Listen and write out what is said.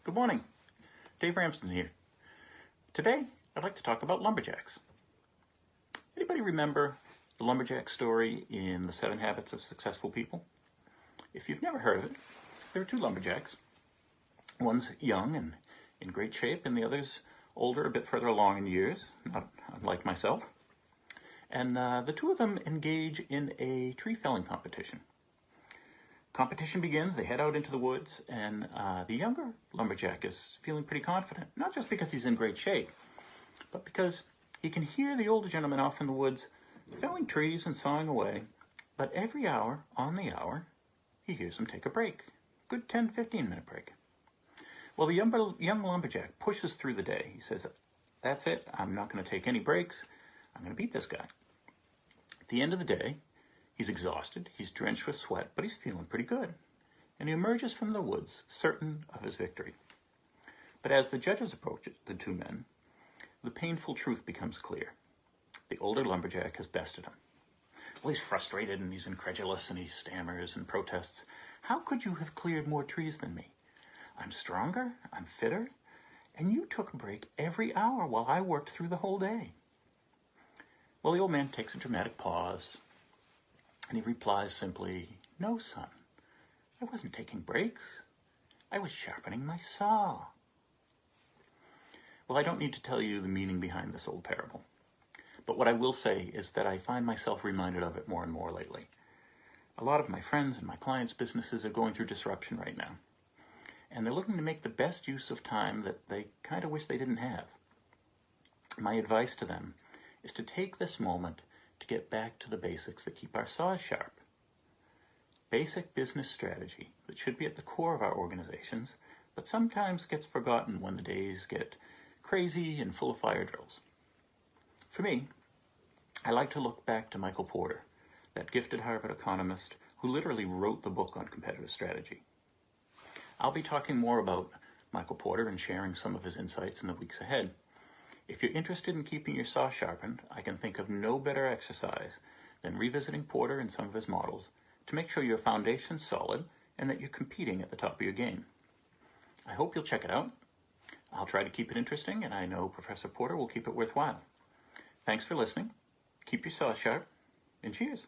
Good morning. Dave Ramsden here. Today, I'd like to talk about lumberjacks. Anybody remember the lumberjack story in The 7 Habits of Successful People? If you've never heard of it, there are two lumberjacks. One's young and in great shape, and the other's older, a bit further along in years, not unlike myself. And the two of them engage in a tree felling competition. Competition begins, they head out into the woods, and the younger lumberjack is feeling pretty confident, not just because he's in great shape, but because he can hear the older gentleman off in the woods felling trees and sawing away, but every hour on the hour, he hears him take a break, good 10-15-minute break. Well, the young lumberjack pushes through the day. He says, that's it, I'm not going to take any breaks, I'm going to beat this guy. At the end of the day, he's exhausted, he's drenched with sweat, but he's feeling pretty good. And he emerges from the woods, certain of his victory. But as the judges approach the two men, the painful truth becomes clear. The older lumberjack has bested him. Well, he's frustrated and he's incredulous and he stammers and protests. How could you have cleared more trees than me? I'm stronger, I'm fitter, and you took a break every hour while I worked through the whole day. Well, the old man takes a dramatic pause, and he replies simply, no, son, I wasn't taking breaks. I was sharpening my saw. Well, I don't need to tell you the meaning behind this old parable. But what I will say is that I find myself reminded of it more and more lately. A lot of my friends and my clients' businesses are going through disruption right now. And they're looking to make the best use of time that they kind of wish they didn't have. My advice to them is to take this moment to get back to the basics that keep our saws sharp. Basic business strategy that should be at the core of our organizations, but sometimes gets forgotten when the days get crazy and full of fire drills. For me, I like to look back to Michael Porter, that gifted Harvard economist who literally wrote the book on competitive strategy. I'll be talking more about Michael Porter and sharing some of his insights in the weeks ahead. If you're interested in keeping your saw sharpened, I can think of no better exercise than revisiting Porter and some of his models to make sure your foundation's solid and that you're competing at the top of your game. I hope you'll check it out. I'll try to keep it interesting, and I know Professor Porter will keep it worthwhile. Thanks for listening. Keep your saw sharp, and cheers.